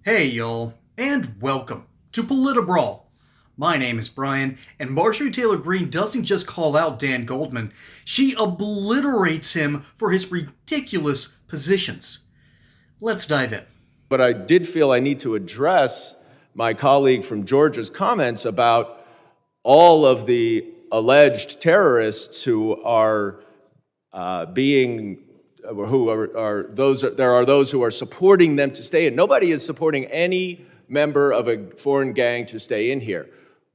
Hey y'all, and welcome to Brawl. My name is Brian, and Marjorie Taylor Greene doesn't just call out Dan Goldman, she obliterates him for his ridiculous positions. Let's dive in. But I did feel I need to address my colleague from Georgia's comments about all of the alleged terrorists who are there are those who are supporting them to stay in. Nobody is supporting any member of a foreign gang to stay in here.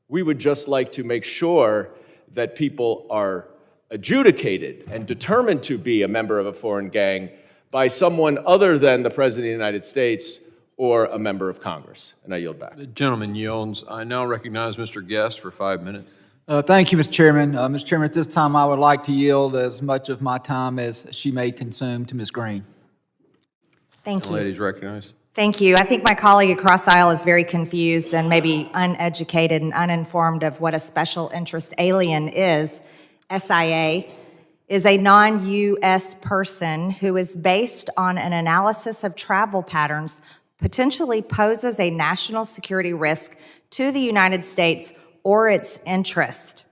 We would just like to make sure that people are adjudicated and determined to be a member of a foreign gang by someone other than the President of the United States or a member of Congress. And I yield back. The gentleman yields. I now recognize Mr. Guest for 5 minutes. Thank you, Mr. Chairman. Mr. Chairman, at this time, I would like to yield as much of my time as she may consume to Ms. Greene. Thank you. Ladies recognized. Thank you. I think my colleague across the aisle is very confused and maybe uneducated and uninformed of what a special interest alien is. SIA is a non-U.S. person who is based on an analysis of travel patterns, potentially poses a national security risk to the United States or its interest.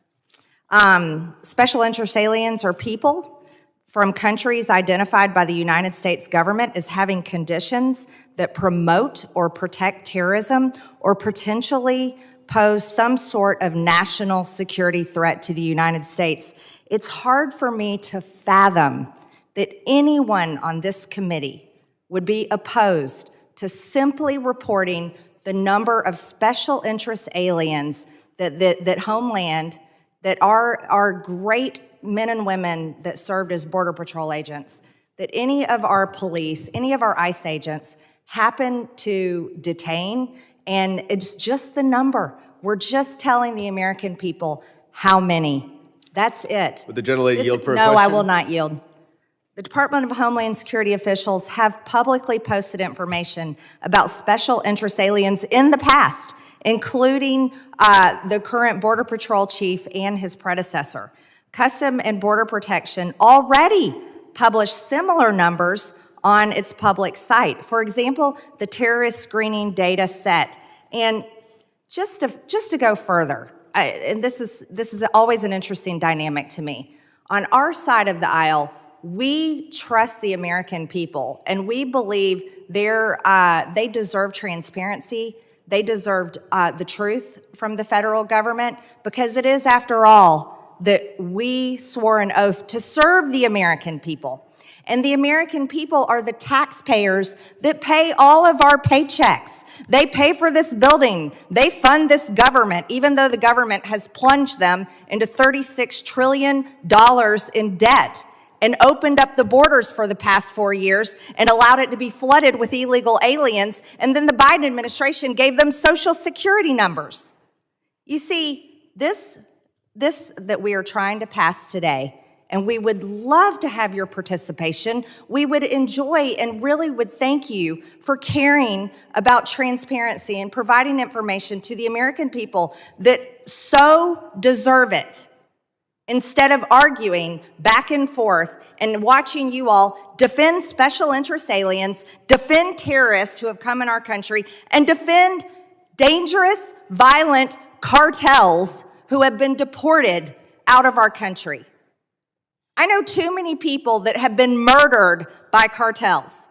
Special interest aliens are people from countries identified by the United States government as having conditions that promote or protect terrorism or potentially pose some sort of national security threat to the United States. It's hard for me to fathom that anyone on this committee would be opposed to simply reporting the number of special interest aliens that Homeland, that our great men and women that served as Border Patrol agents, that any of our police, any of our ICE agents happen to detain, and it's just the number. We're just telling the American people how many. That's it. Would the gentlelady yield for a question? No, I will not yield. The Department of Homeland Security officials have publicly posted information about special interest aliens in the past, including the current Border Patrol chief and his predecessor. Custom and Border Protection already published similar numbers on its public site. For example, the terrorist screening data set. And just to go further, and this is always an interesting dynamic to me. On our side of the aisle, we trust the American people, and we believe they deserve transparency. They deserved the truth from the federal government, because it is, after all, that we swore an oath to serve the American people. And the American people are the taxpayers that pay all of our paychecks. They pay for this building. They fund this government, even though the government has plunged them into $36 trillion in debt and opened up the borders for the past 4 years and allowed it to be flooded with illegal aliens. And then the Biden administration gave them Social Security numbers. You see, this that we are trying to pass today, and we would love to have your participation. We would enjoy and really would thank you for caring about transparency and providing information to the American people that so deserve it, instead of arguing back and forth and watching you all defend special interest aliens, defend terrorists who have come in our country, and defend dangerous, violent cartels who have been deported out of our country. I know too many people that have been murdered by cartels.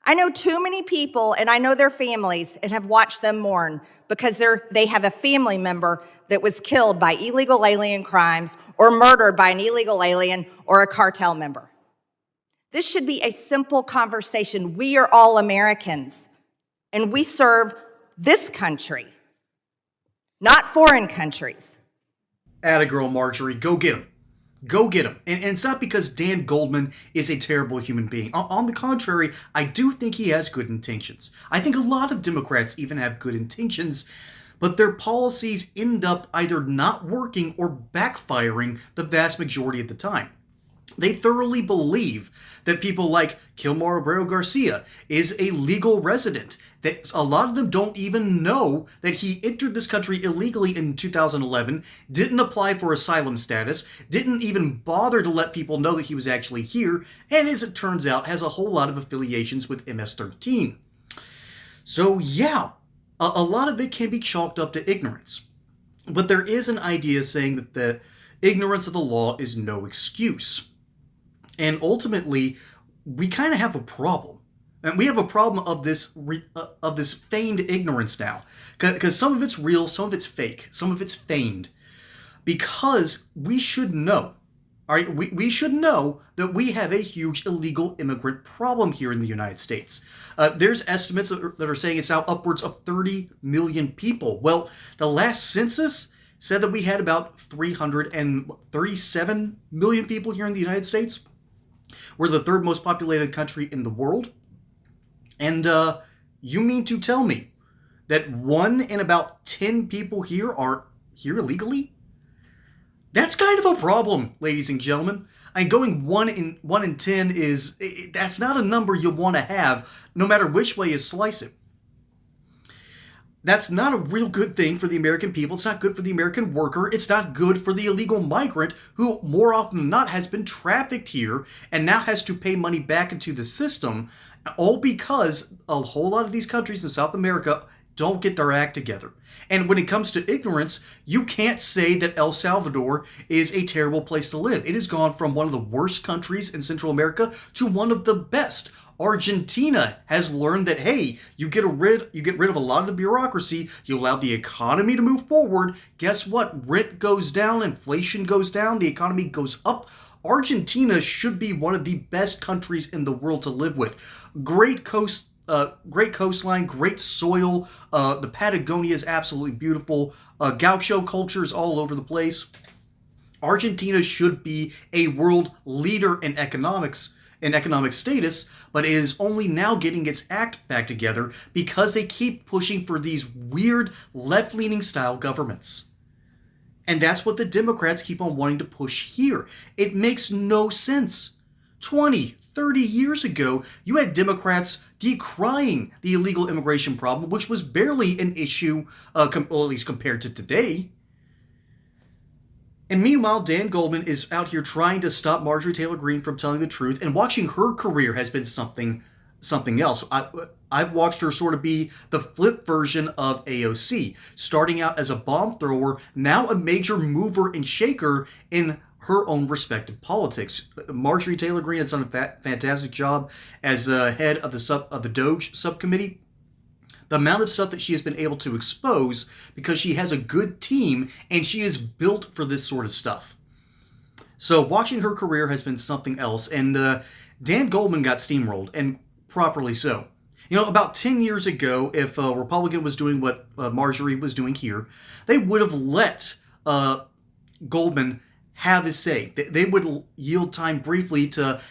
I know too many people, and I know their families, and have watched them mourn because they have a family member that was killed by illegal alien crimes or murdered by an illegal alien or a cartel member. This should be a simple conversation. We are all Americans, and we serve this country, not foreign countries. Atta girl, Marjorie, go get him. Go get him. And it's not because Dan Goldman is a terrible human being. On the contrary, I do think he has good intentions. I think a lot of Democrats even have good intentions, but their policies end up either not working or backfiring the vast majority of the time. They thoroughly believe that people like Kilmar Abreu Garcia is a legal resident, that a lot of them don't even know that he entered this country illegally in 2011, didn't apply for asylum status, didn't even bother to let people know that he was actually here, and as it turns out, has a whole lot of affiliations with MS-13. So yeah, a lot of it can be chalked up to ignorance. But there is an idea saying that the ignorance of the law is no excuse. And ultimately, we kind of have a problem. And we have a problem of this feigned ignorance now. Because some of it's real, some of it's fake, some of it's feigned. Because we should know. All right, we should know that we have a huge illegal immigrant problem here in the United States. There's estimates that are saying it's now upwards of 30 million people. Well, the last census said that we had about 337 million people here in the United States. We're the third most populated country in the world. And you mean to tell me that 1 in about 10 people here are here illegally? That's kind of a problem, ladies and gentlemen. Going 1 in 10 that's not a number you want to have, no matter which way you slice it. That's not a real good thing for the American people. It's not good for the American worker. It's not good for the illegal migrant who, more often than not, has been trafficked here and now has to pay money back into the system, all because a whole lot of these countries in South America don't get their act together. And when it comes to ignorance, you can't say that El Salvador is a terrible place to live. It has gone from one of the worst countries in Central America to one of the best. Argentina has learned that, hey, you get rid of a lot of the bureaucracy, you allow the economy to move forward. Guess what? Rent goes down, inflation goes down, the economy goes up. Argentina should be one of the best countries in the world to live with. Great coastline, great soil. The Patagonia is absolutely beautiful. Gaucho culture is all over the place. Argentina should be a world leader in economic status, but it is only now getting its act back together because they keep pushing for these weird left-leaning style governments. And that's what the Democrats keep on wanting to push here. It makes no sense. 20, 30 years ago, you had Democrats decrying the illegal immigration problem, which was barely an issue, at least compared to today. And meanwhile, Dan Goldman is out here trying to stop Marjorie Taylor Greene from telling the truth, and watching her career has been something else. I've watched her sort of be the flip version of AOC, starting out as a bomb thrower, now a major mover and shaker in her own respective politics. Marjorie Taylor Greene has done a fantastic job as head of the DOJ subcommittee. The amount of stuff that she has been able to expose because she has a good team and she is built for this sort of stuff. So watching her career has been something else, and Dan Goldman got steamrolled, and properly so. You know, about 10 years ago, if a Republican was doing what Marjorie was doing here, they would have let Goldman have his say. They would yield time briefly to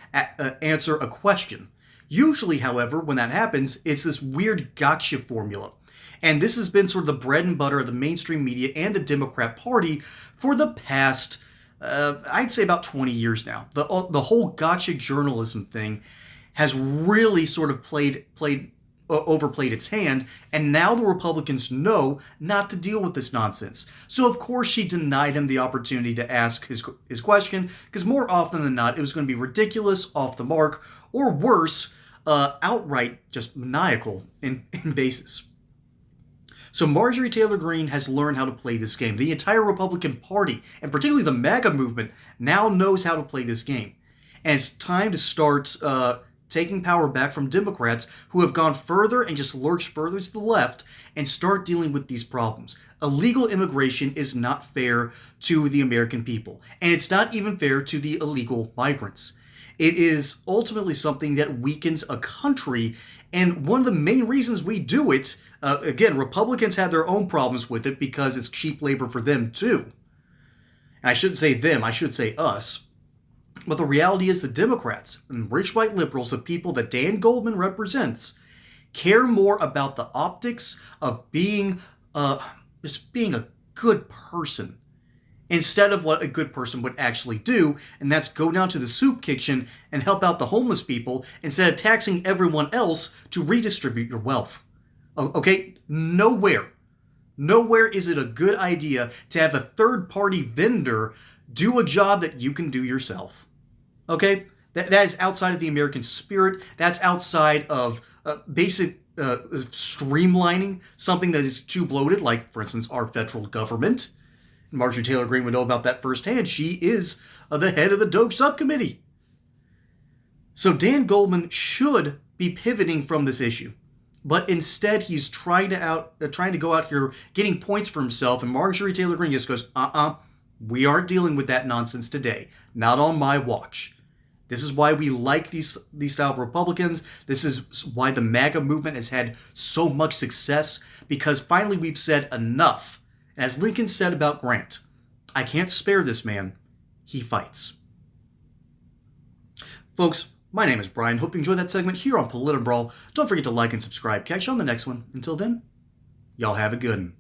answer a question. Usually, however, when that happens, it's this weird gotcha formula. And this has been sort of the bread and butter of the mainstream media and the Democrat Party for the past, I'd say about 20 years now. The whole gotcha journalism thing has really sort of overplayed its hand, and now the Republicans know not to deal with this nonsense. So of course she denied him the opportunity to ask his question, because more often than not it was going to be ridiculous, off the mark, or worse, outright just maniacal in basis. So Marjorie Taylor Greene has learned how to play this game. The entire Republican Party, and particularly the MAGA movement, now knows how to play this game. And it's time to start taking power back from Democrats who have gone further and just lurched further to the left and start dealing with these problems. Illegal immigration is not fair to the American people, and it's not even fair to the illegal migrants. It is ultimately something that weakens a country, and one of the main reasons we do it, again, Republicans have their own problems with it because it's cheap labor for them too. And I shouldn't say them, I should say us. But the reality is the Democrats and rich white liberals, the people that Dan Goldman represents, care more about the optics of being just being a good person instead of what a good person would actually do, and that's go down to the soup kitchen and help out the homeless people instead of taxing everyone else to redistribute your wealth. Okay? Nowhere is it a good idea to have a third-party vendor do a job that you can do yourself. Okay? That is outside of the American spirit. That's outside of basic streamlining something that is too bloated, like, for instance, our federal government. Marjorie Taylor Greene would know about that firsthand. She is the head of the Doge subcommittee. So Dan Goldman should be pivoting from this issue. But instead, he's trying to go out here getting points for himself, and Marjorie Taylor Greene just goes, we aren't dealing with that nonsense today. Not on my watch. This is why we like these style of Republicans. This is why the MAGA movement has had so much success, because finally we've said enough. And as Lincoln said about Grant, I can't spare this man. He fights. Folks, my name is Brian. Hope you enjoyed that segment here on Brawl. Don't forget to like and subscribe. Catch you on the next one. Until then, y'all have a good one.